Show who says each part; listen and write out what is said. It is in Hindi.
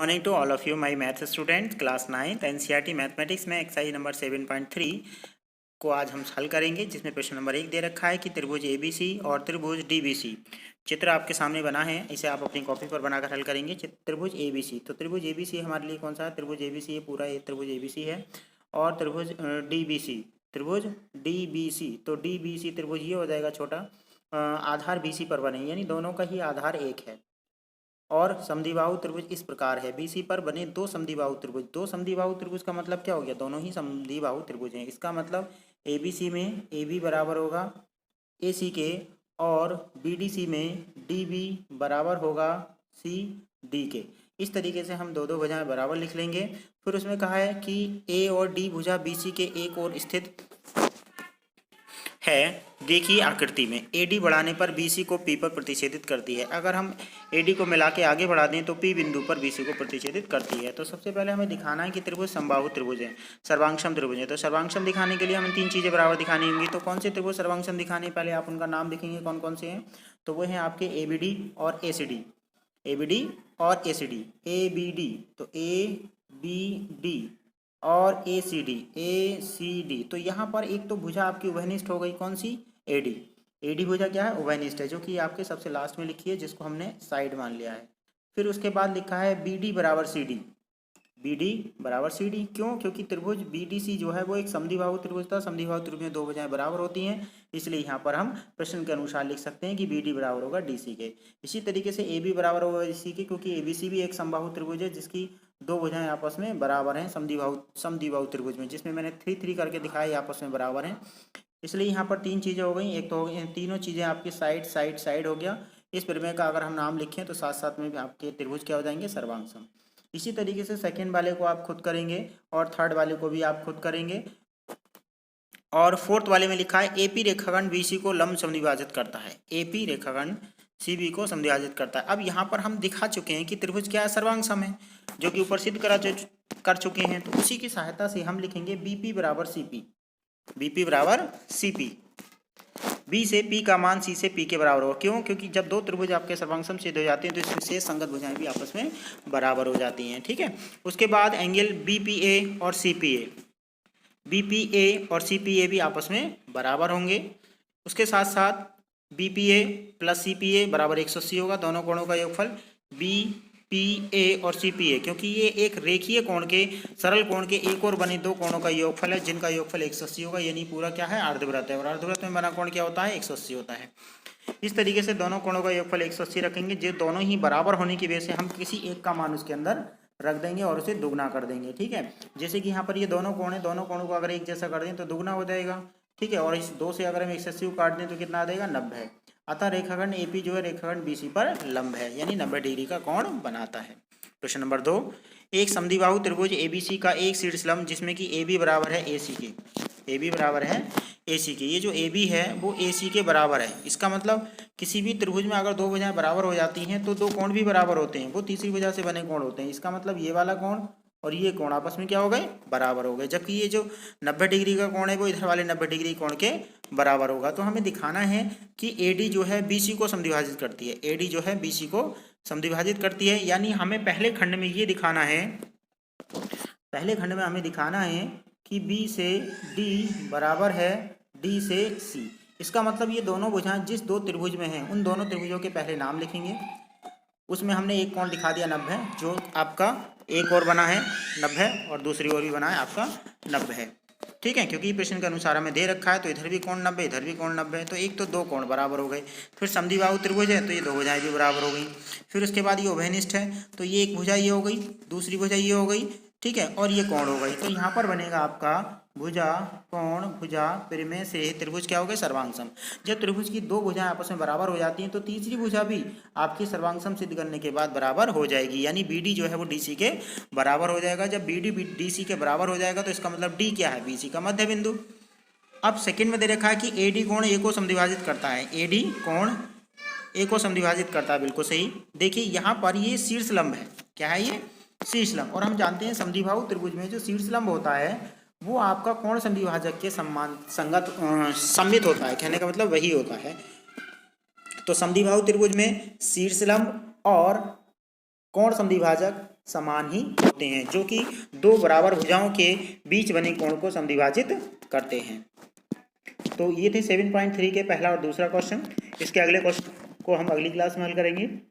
Speaker 1: Morning to all of you my maths student class 9th NCERT mathematics में एक्सरसाइज नंबर 7.3 को आज हम हल करेंगे, जिसमें प्रश्न नंबर 1 दे रखा है कि त्रिभुज एबीसी और त्रिभुज डीबीसी। चित्र आपके सामने बना है, इसे आप अपनी कॉपी पर बनाकर हल करेंगे। त्रिभुज एबीसी, तो त्रिभुज एबीसी हमारे लिए कौन सा है? त्रिभुज एबीसी, ये पूरा ये त्रिभुज एबीसी है। और त्रिभुज डीबीसी, त्रिभुज डीबीसी, तो डीबीसी त्रिभुज ये हो जाएगा छोटा, आधार बीसी पर बने, यानी दोनों का ही आधार एक है। और समद्विबाहु त्रिभुज इस प्रकार है, बीसी पर बने दो समद्विबाहु त्रिभुज। दो समद्विबाहु त्रिभुज का मतलब क्या हो गया? दोनों ही समद्विबाहु त्रिभुज हैं। इसका मतलब एबीसी में AB बराबर होगा AC के, और BDC में DB बराबर होगा CD के। इस तरीके से हम दो दो भुजाएं बराबर लिख लेंगे। फिर उसमें कहा है कि A और D भुजा BC के एक ओर स्थित है। देखिए आकृति में AD बढ़ाने पर BC को P पर प्रतिच्छेदित करती है। अगर हम AD को मिला के आगे बढ़ा दें तो P बिंदु पर BC को प्रतिच्छेदित करती है। तो सबसे पहले हमें दिखाना है कि त्रिभुज समबाहु त्रिभुज है, सर्वांगसम त्रिभुज है। तो सर्वांगसम दिखाने के लिए हमें तीन चीजें बराबर दिखानी होंगी। तो कौन से त्रिभुज सर्वांगसम दिखाने, पहले आप उनका नाम लिखेंगे कौन कौन से हैं। तो वो हैं आपके ABD और ACD, ABD और ACD। ABD तो ABD और ACD, तो यहाँ पर एक तो भुजा आपकी उभयनिष्ठ हो गई, कौन सी? AD भुजा क्या है? उभयनिष्ठ है, जो कि आपके सबसे लास्ट में लिखी है, जिसको हमने साइड मान लिया है। फिर उसके बाद लिखा है BD बराबर CD, BD बराबर CD। क्यों? क्योंकि त्रिभुज BDC जो है वो एक समद्विबाहु त्रिभुज था। समद्विबाहु त्रिभुज में दो भुजाएं बराबर होती हैं, इसलिए यहाँ पर हम प्रश्न के अनुसार लिख सकते हैं कि BD बराबर होगा DC के। इसी तरीके से AB बराबर होगा DC के, क्योंकि ABC भी एक समबाहु त्रिभुज है जिसकी दो भुजाएं आपस में बराबर हैं समद्विबाहु त्रिभुज में, जिसमें मैंने 3 करके दिखाया आपस में बराबर हैं। इसलिए यहाँ पर तीन चीज़ें हो गई। एक तो हो गई, तीनों चीज़ें आपकी साइड साइड साइड हो गया। इस प्रमेय का अगर हम नाम लिखें तो साथ साथ में भी आपके त्रिभुज क्या हो जाएंगे? सर्वांगसम। इसी तरीके से सेकेंड वाले को आप खुद करेंगे और थर्ड वाले को भी आप खुद करेंगे। और फोर्थ वाले में लिखा है AP रेखाखंड BC को लंब समद्विभाजित करता है। AP रेखाखंड CB को समद्विभाजित करता है। अब यहाँ पर हम दिखा चुके हैं कि त्रिभुज क्या है? सर्वांगसम है, जो कि ऊपर सिद्ध कर चुके हैं। तो उसी की सहायता से हम लिखेंगे BP बराबर CP, BP बराबर CP। B से P का मान C से P के बराबर होगा। क्यों? क्योंकि जब दो त्रिभुज आपके सर्वांगसम सिद्ध हो जाते हैं तो इसमें से संगत भुजाएं भी आपस में बराबर हो जाती हैं। ठीक है। उसके बाद एंगल BPA और CPA, BPA और CPA भी आपस में बराबर होंगे। उसके साथ साथ BPA प्लस CPA बराबर 180 होगा, दोनों कोणों का योगफल। BPA और CPA, क्योंकि ये एक रेखीय कोण के, सरल कोण के एक और बने दो कोणों का योगफल है, जिनका योगफल 180 होगा, यानी पूरा क्या है? अर्धवृत्त है। और अर्धवृत्त में बना कोण क्या होता है? 180 होता है। इस तरीके से दोनों कोणों का योगफल 180 रखेंगे। जो दोनों ही बराबर होने की वजह से हम किसी एक का मान उसके अंदर रख देंगे और उसे दुगना कर देंगे। ठीक है। जैसे कि यहाँ पर ये दोनों कोण है, दोनों कोणों को अगर एक जैसा कर दें तो दुगना हो जाएगा। ठीक है। और इस 2 से अगर हम 180 को काट दें तो कितना आ जाएगा? 90। अतः रेखाखंड AP जो है रेखाखंड BC पर लंब है, यानी 90 डिग्री का कोण बनाता है। प्रश्न नंबर 2, एक समद्विबाहु त्रिभुज ABC का एक शीर्षलंब जिसमें कि AB बराबर है AC के, AB बराबर है AC के। ये जो AB है वो AC के बराबर है। इसका मतलब किसी भी त्रिभुज में अगर दो भुजाएं बराबर हो जाती हैं तो दो कोण भी बराबर होते हैं, वो तीसरी भुजा से बने कोण होते हैं। इसका मतलब ये वाला कोण और ये कोण आपस में क्या हो गए? बराबर हो गए। जबकि ये जो 90 डिग्री का कोण है वो इधर वाले 90 डिग्री कोण के बराबर होगा। तो हमें दिखाना है कि AD जो है BC को समद्विभाजित करती है, AD जो है BC को समद्विभाजित करती है। यानी हमें पहले खंड में ये दिखाना है, पहले खंड में हमें दिखाना है कि B से D बराबर है D से C। इसका मतलब ये दोनों भुजाएं जिस दो त्रिभुज में हैं उन दोनों त्रिभुजों के पहले नाम लिखेंगे। उसमें हमने एक कोण दिखा दिया 90, जो आपका एक और बना है 90 और दूसरी ओर भी बना है आपका 90 है। ठीक है। क्योंकि प्रश्न के अनुसार हमें दे रखा है तो इधर भी कोण 90, इधर भी कोण 90 है, तो एक तो दो कोण बराबर हो गए। फिर समद्विबाहु त्रिभुज है तो ये दो भुजाएं भी बराबर हो गई। फिर उसके बाद ये उभयनिष्ठ है तो ये एक भुजा ये हो गई, दूसरी भुजा ये हो गई। ठीक है। और ये कोण हो गई। तो यहाँ पर बनेगा आपका भुजा कोण भुजा प्रमेय से त्रिभुज क्या हो गए? सर्वांगसम। जब त्रिभुज की दो भुजाएं आपस में बराबर हो जाती हैं तो तीसरी भुजा भी आपकी सर्वांगसम सिद्ध करने के बाद बराबर हो जाएगी, यानी BD जो है वो DC के बराबर हो जाएगा। जब BD DC के बराबर हो जाएगा तो इसका मतलब D क्या है? BC का मध्य बिंदु। अब सेकेंड में दे रखा है कि AD कोण A को समद्विभाजित करता है, AD कोण A को समद्विभाजित करता है। बिल्कुल सही। देखिए यहाँ पर ये शीर्षलंब है। क्या है ये? शीर्षलंब। और हम जानते हैं समद्विबाहु त्रिभुज में जो शीर्षलंब होता है वो आपका कोण समद्विभाजक के सममित होता है। कहने का मतलब वही होता है। तो समद्विबाहु त्रिभुज में शीर्षलंब और कोण समद्विभाजक समान ही होते हैं, जो कि दो बराबर भुजाओं के बीच बने कोण को समद्विभाजित करते हैं। तो ये थे 7.3 के पहला और दूसरा क्वेश्चन। इसके अगले क्वेश्चन को हम अगली क्लास में हल करेंगे।